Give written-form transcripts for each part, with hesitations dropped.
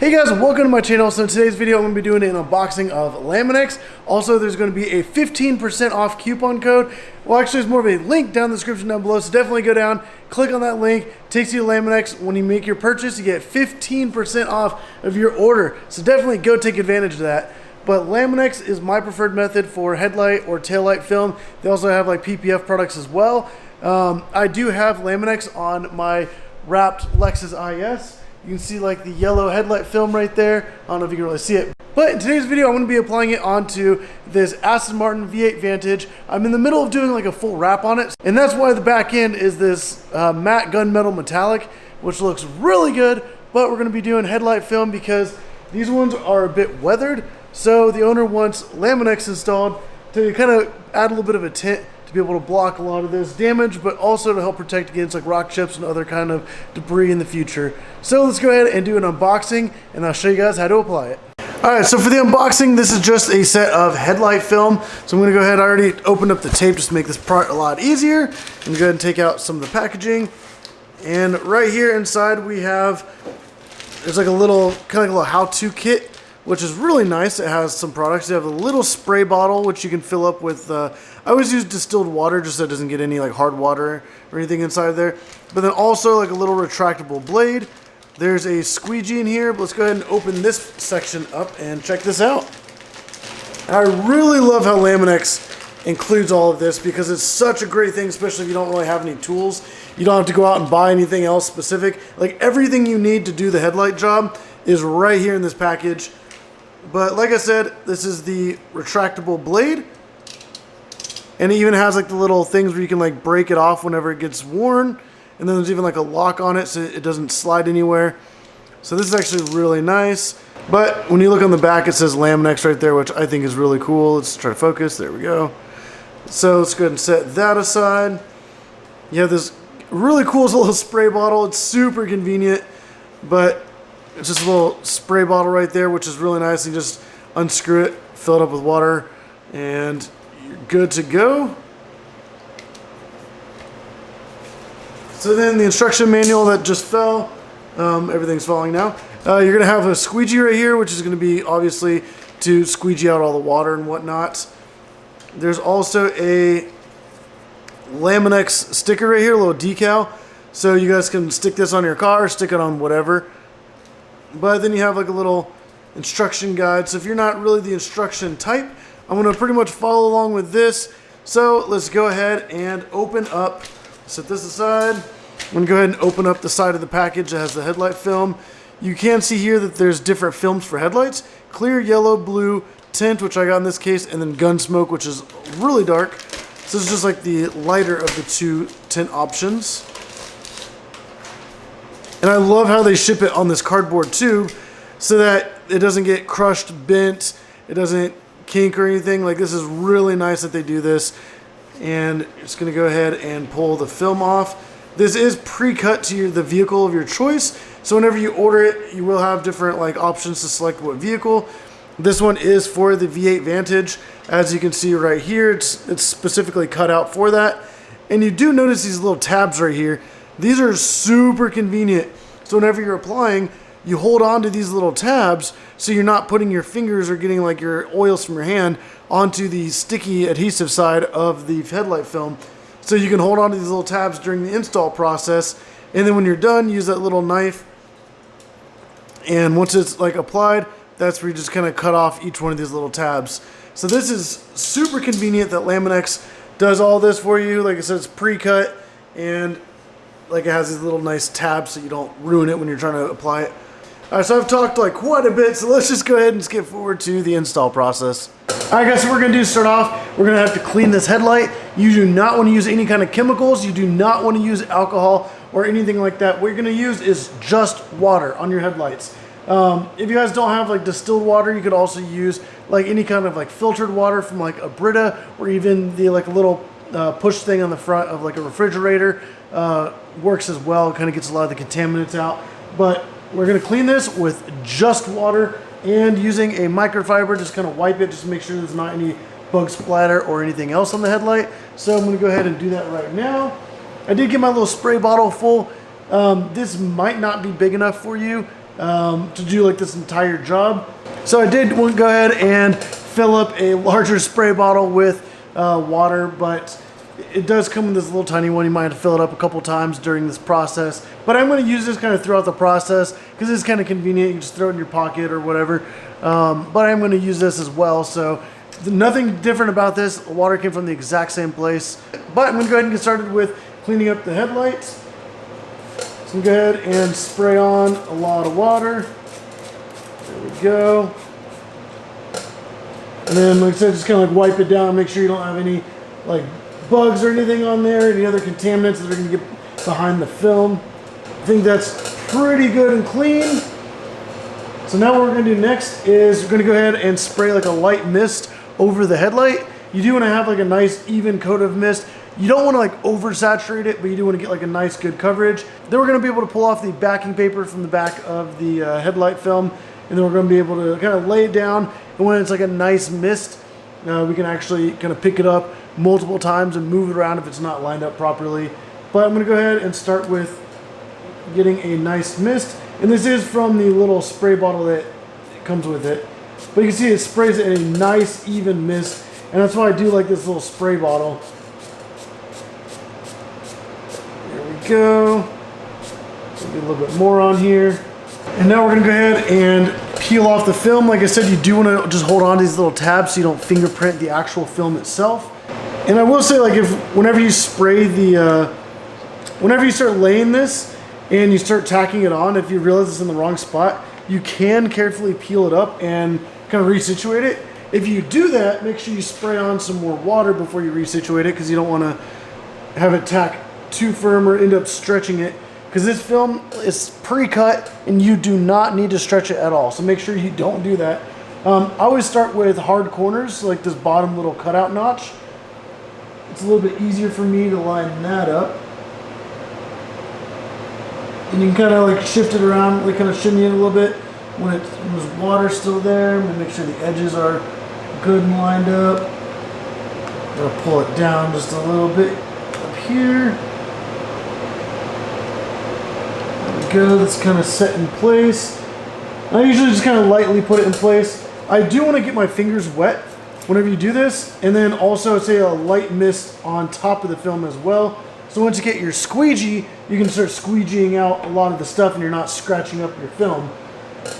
Hey guys, welcome to my channel. So in today's video, I'm going to be doing an unboxing of Lamin-X. Also, there's going to be a 15% off coupon code. Well, actually, there's more of a link down in the description down below. So definitely go down, click on that link. It takes you to Lamin-X. When you make your purchase, you get 15% off of your order. So definitely go take advantage of that. But Lamin-X is my preferred method for headlight or taillight film. They also have like PPF products as well. I do have Lamin-X on my wrapped Lexus IS. You can see like the yellow headlight film right there. I don't know if you can really see it. But in today's video, I'm going to be applying it onto this Aston Martin V8 Vantage. I'm in the middle of doing like a full wrap on it. And that's why the back end is this matte gunmetal metallic, which looks really good. But we're going to be doing headlight film because these ones are a bit weathered. So the owner wants Lamin-X installed to kind of add a little bit of a tint to be able to block a lot of this damage, but also to help protect against like rock chips and other kind of debris in the future. So let's go ahead and do an unboxing and I'll show you guys how to apply it. All right, so for the unboxing, this is just a set of headlight film. So I'm gonna go ahead, I already opened up the tape just to make this part a lot easier. I'm gonna go ahead and take out some of the packaging. And right here inside we have, there's like a little, kind of like a little how-to kit, which is really nice. It has some products. You have a little spray bottle, which you can fill up with, I always use distilled water just so it doesn't get any like hard water or anything inside there. But then also like a little retractable blade. There's a squeegee in here, but let's go ahead and open this section up and check this out. And I really love how Lamin-X includes all of this because it's such a great thing, especially if you don't really have any tools. You don't have to go out and buy anything else specific. Like everything you need to do the headlight job is right here in this package. But like I said, this is the retractable blade. And it even has like the little things where you can like break it off whenever it gets worn. And then there's even like a lock on it so it doesn't slide anywhere. So this is actually really nice. But when you look on the back, it says Lamin-X right there, which I think is really cool. Let's try to focus. There we go. So let's go ahead and set that aside. You have this really cool little spray bottle. It's super convenient, but it's just a little spray bottle right there, which is really nice. You just unscrew it, fill it up with water, and you're good to go. So then the instruction manual that just fell, everything's falling now. You're gonna have a squeegee right here, which is gonna be obviously to squeegee out all the water and whatnot. There's also a Lamin-X sticker right here, a little decal. So you guys can stick this on your car, stick it on whatever. But then you have like a little instruction guide. So if you're not really the instruction type, I'm gonna pretty much follow along with this. So let's go ahead and open up, set this aside. I'm gonna go ahead and open up the side of the package that has the headlight film. You can see here that there's different films for headlights. Clear, yellow, blue, tint, which I got in this case, and then gun smoke, which is really dark. So this is just like the lighter of the two tint options. And I love how they ship it on this cardboard tube so that it doesn't get crushed, bent, it doesn't kink or anything. Like this is really nice that they do this. And it's gonna go ahead and pull the film off. This is pre-cut to the vehicle of your choice. So whenever you order it, you will have different like options to select what vehicle. This one is for the V8 Vantage. As you can see right here, it's specifically cut out for that. And you do notice these little tabs right here. These are super convenient. So whenever you're applying, you hold on to these little tabs so you're not putting your fingers or getting like your oils from your hand onto the sticky adhesive side of the headlight film. So you can hold on to these little tabs during the install process. And then when you're done, use that little knife. And once it's like applied, that's where you just kind of cut off each one of these little tabs. So this is super convenient that Lamin-X does all this for you. Like I said, it's pre-cut and like it has these little nice tabs so you don't ruin it when you're trying to apply it. All right, so I've talked like quite a bit, so let's just go ahead and skip forward to the install process. All right guys, so what we're gonna do to start off, we're gonna have to clean this headlight. You do not wanna use any kind of chemicals. You do not wanna use alcohol or anything like that. What you're gonna use is just water on your headlights. If you guys don't have like distilled water, you could also use like any kind of like filtered water from like a Brita or even the like a little push thing on the front of like a refrigerator. Works as well, kind of gets a lot of the contaminants out. But we're gonna clean this with just water and using a microfiber, just kind of wipe it just to make sure there's not any bug splatter or anything else on the headlight. So I'm gonna go ahead and do that right now. I did get my little spray bottle full. This might not be big enough for you. to do like this entire job. So I did go ahead and fill up a larger spray bottle with water, but it does come in this little tiny one. You might have to fill it up a couple times during this process. But I'm going to use this kind of throughout the process because it's kind of convenient. You can just throw it in your pocket or whatever. But I'm going to use this as well. So nothing different about this. The water came from the exact same place. But I'm going to go ahead and get started with cleaning up the headlights. So go ahead and spray on a lot of water. There we go. And then, like I said, just kind of like wipe it down. Make sure you don't have any like bugs or anything on there, any other contaminants that are going to get behind the film. I think that's pretty good and clean. So now what we're going to do next is we're going to go ahead and spray like a light mist over the headlight. You do want to have like a nice even coat of mist. You don't want to like oversaturate it, but you do want to get like a nice good coverage. Then we're going to be able to pull off the backing paper from the back of the headlight film, and then we're going to be able to kind of lay it down. And when it's like a nice mist, we can actually kind of pick it up multiple times and move it around if it's not lined up properly. But I'm going to go ahead and start with getting a nice mist. And this is from the little spray bottle that comes with it. But you can see it sprays a nice even mist. And that's why I do like this little spray bottle. There we go. Get a little bit more on here. And now we're going to go ahead and peel off the film. Like I said, you do want to just hold on to these little tabs so you don't fingerprint the actual film itself. And I will say, like, whenever you spray whenever you start laying this and you start tacking it on, if you realize it's in the wrong spot, you can carefully peel it up and kind of resituate it. If you do that, make sure you spray on some more water before you resituate it, because you don't want to have it tack too firm or end up stretching it, because this film is pre-cut and you do not need to stretch it at all. So make sure you don't do that. I always start with hard corners, like this bottom little cutout notch. It's a little bit easier for me to line that up. And you can kind of like shift it around, like kind of shimmy it a little bit when there's water still there. And make sure the edges are good and lined up. I'll pull it down just a little bit up here. There we go, that's kind of set in place. I usually just kind of lightly put it in place. I do want to get my fingers wet whenever you do this, and then also say a light mist on top of the film as well. So once you get your squeegee, you can start squeegeeing out a lot of the stuff and you're not scratching up your film.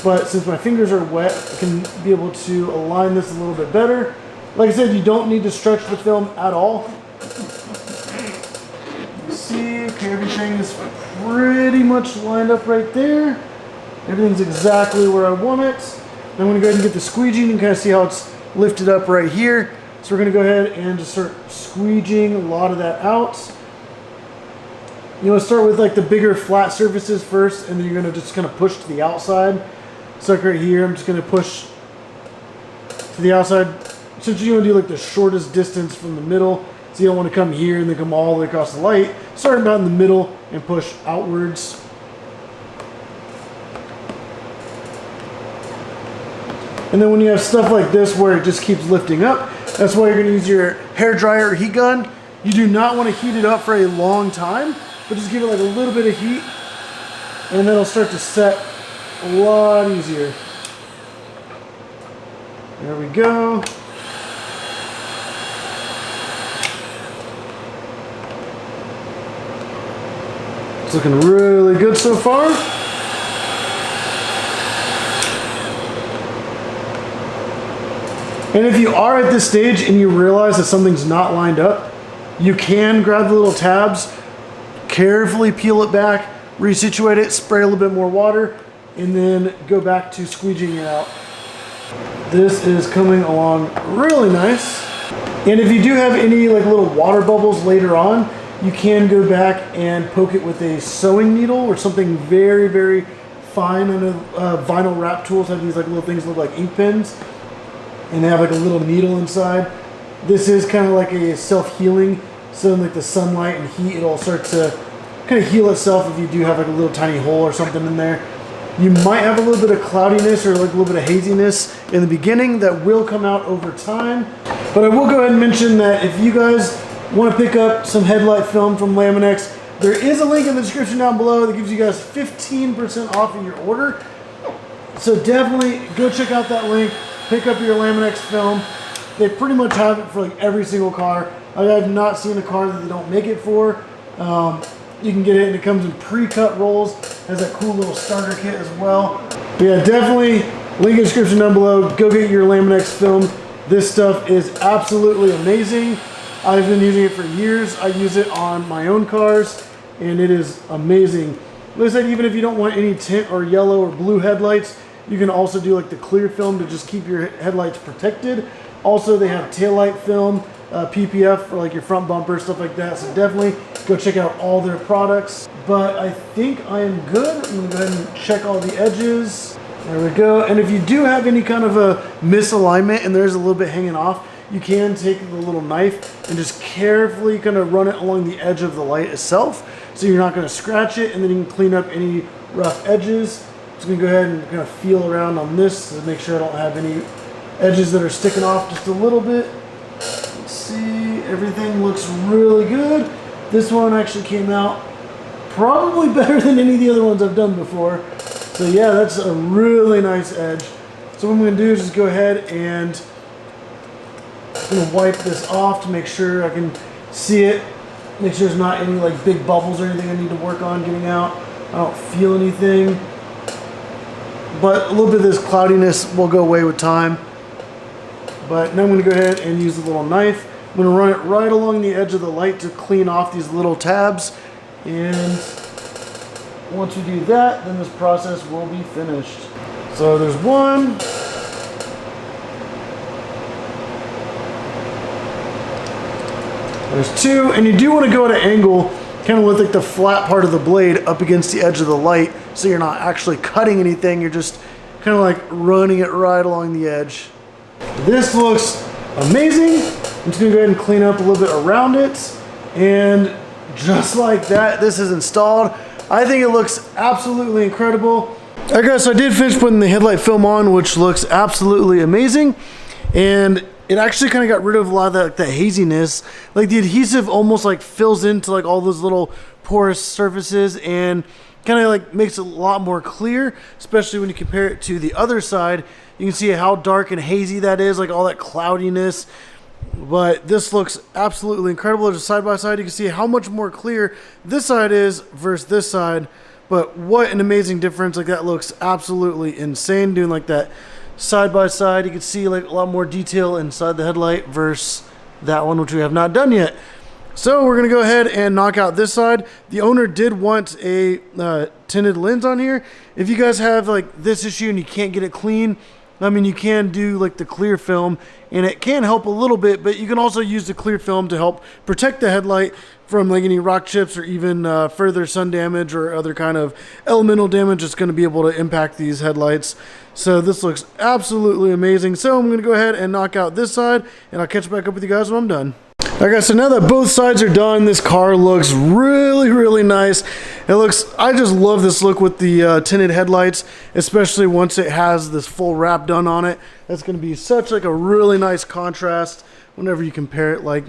But since my fingers are wet, I can be able to align this a little bit better. Like I said, you don't need to stretch the film at all. You see, okay, everything is pretty much lined up right there. Everything's exactly where I want it. I'm going to go ahead and get the squeegee, and you can kind of see how it's lifted up right here. So we're going to go ahead and just start squeegeeing a lot of that out. You want to start with like the bigger flat surfaces first, and then you're going to just kind of push to the outside. So like right here, I'm just going to push to the outside. Since you want to do like the shortest distance from the middle, so you don't want to come here and then come all the way across the light. Start about in the middle and push outwards. And then when you have stuff like this where it just keeps lifting up, that's why you're going to use your hair dryer or heat gun. You do not want to heat it up for a long time, but just give it like a little bit of heat, and then it'll start to set a lot easier. There we go. It's looking really good so far. And if you are at this stage and you realize that something's not lined up, you can grab the little tabs, carefully peel it back, resituate it, spray a little bit more water, and then go back to squeegeeing it out. This is coming along really nice. And if you do have any like little water bubbles later on, you can go back and poke it with a sewing needle or something very, very fine. I know vinyl wrap tools have these like little things that look like ink pens, and they have like a little needle inside. This is kind of like a self-healing, so in like the sunlight and heat, it'll start to kind of heal itself if you do have like a little tiny hole or something in there. You might have a little bit of cloudiness or like a little bit of haziness in the beginning that will come out over time. But I will go ahead and mention that if you guys want to pick up some headlight film from Lamin-X, there is a link in the description down below that gives you guys 15% off of your order. So definitely go check out that link, pick up your Lamin-X film. They pretty much have it for like every single car. I have not seen a car that they don't make it for. You can get it and it comes in pre-cut rolls. Has that cool little starter kit as well. But yeah, definitely link in the description down below. Go get your Lamin-X film. This stuff is absolutely amazing. I've been using it for years. I use it on my own cars and it is amazing. Like I said, even if you don't want any tint or yellow or blue headlights, you can also do like the clear film to just keep your headlights protected. Also, they have taillight film, PPF for like your front bumper, stuff like that. So definitely go check out all their products. But I think I am good. I'm gonna go ahead and check all the edges. There we go. And if you do have any kind of a misalignment and there's a little bit hanging off, you can take the little knife and just carefully kind of run it along the edge of the light itself. So you're not gonna scratch it, and then you can clean up any rough edges. Just gonna go ahead and kind of feel around on this to make sure I don't have any edges that are sticking off just a little bit. Let's see, everything looks really good. This one actually came out probably better than any of the other ones I've done before. So yeah, that's a really nice edge. So what I'm gonna do is just go ahead and I'm gonna wipe this off to make sure I can see it. Make sure there's not any like big bubbles or anything I need to work on getting out. I don't feel anything. But a little bit of this cloudiness will go away with time. But now I'm gonna go ahead and use the little knife. I'm gonna run it right along the edge of the light to clean off these little tabs. And once we do that, then this process will be finished. So there's one. There's two, and you do want to go at an angle kind of with like the flat part of the blade up against the edge of the light, so you're not actually cutting anything, you're just kind of like running it right along the edge. This looks amazing. I'm just gonna go ahead and clean up a little bit around it, and just like that, this is installed. I think it looks absolutely incredible. Alright guys, so I did finish putting the headlight film on, which looks absolutely amazing, and it actually kind of got rid of a lot of that haziness. Like the adhesive almost like fills into like all those little porous surfaces and kind of like makes it a lot more clear, especially when you compare it to the other side. You can see how dark and hazy that is, like all that cloudiness. But this looks absolutely incredible. Just side by side, you can see how much more clear this side is versus this side. But what an amazing difference. Like that looks absolutely insane doing like that side by side. You can see like a lot more detail inside the headlight versus that one, which we have not done yet. So we're gonna go ahead and knock out this side. The owner did want a tinted lens on here. If you guys have like this issue and you can't get it clean, I mean, you can do like the clear film and it can help a little bit, but you can also use the clear film to help protect the headlight from like any rock chips or even further sun damage or other kind of elemental damage that's going to be able to impact these headlights. So this looks absolutely amazing. So I'm going to go ahead and knock out this side and I'll catch back up with you guys when I'm done. Alright guys, so now that both sides are done, this car looks really, really nice. I just love this look with the tinted headlights, especially once it has this full wrap done on it. That's going to be such like a really nice contrast whenever you compare it, like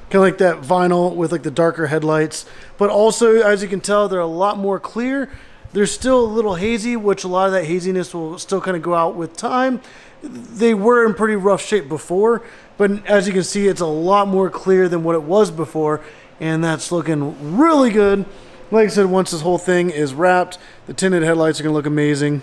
kind of like that vinyl with like the darker headlights. But also, as you can tell, they're a lot more clear. They're still a little hazy, which a lot of that haziness will still kind of go out with time. They were in pretty rough shape before, but as you can see, it's a lot more clear than what it was before, and that's looking really good. Like I said, once this whole thing is wrapped, the tinted headlights are gonna look amazing.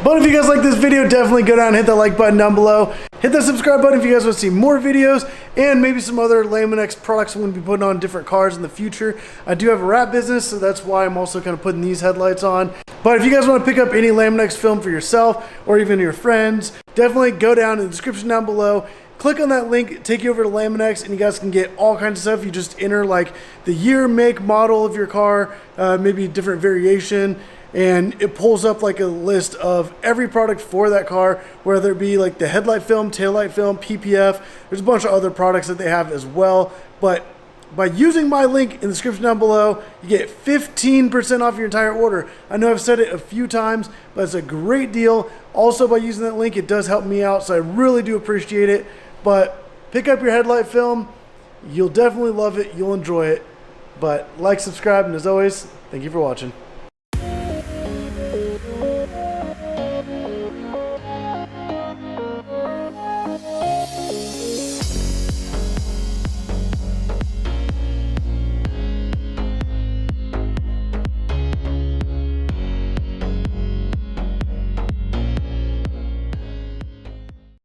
But if you guys like this video, definitely go down and hit that like button down below. Hit that subscribe button if you guys want to see more videos and maybe some other Lamin-X products I'm going to be putting on different cars in the future. I do have a wrap business, so that's why I'm also kind of putting these headlights on. But if you guys want to pick up any Lamin-X film for yourself or even your friends, definitely go down in the description down below. Click on that link, take you over to Lamin-X, and you guys can get all kinds of stuff. You just enter like the year, make, model of your car, maybe a different variation, and it pulls up like a list of every product for that car, whether it be like the headlight film, taillight film, PPF. There's a bunch of other products that they have as well. But by using my link in the description down below, you get 15% off your entire order. I know I've said it a few times, but it's a great deal. Also, by using that link, it does help me out, so I really do appreciate it. But pick up your headlight film. You'll definitely love it. You'll enjoy it. But like, subscribe, and as always, thank you for watching.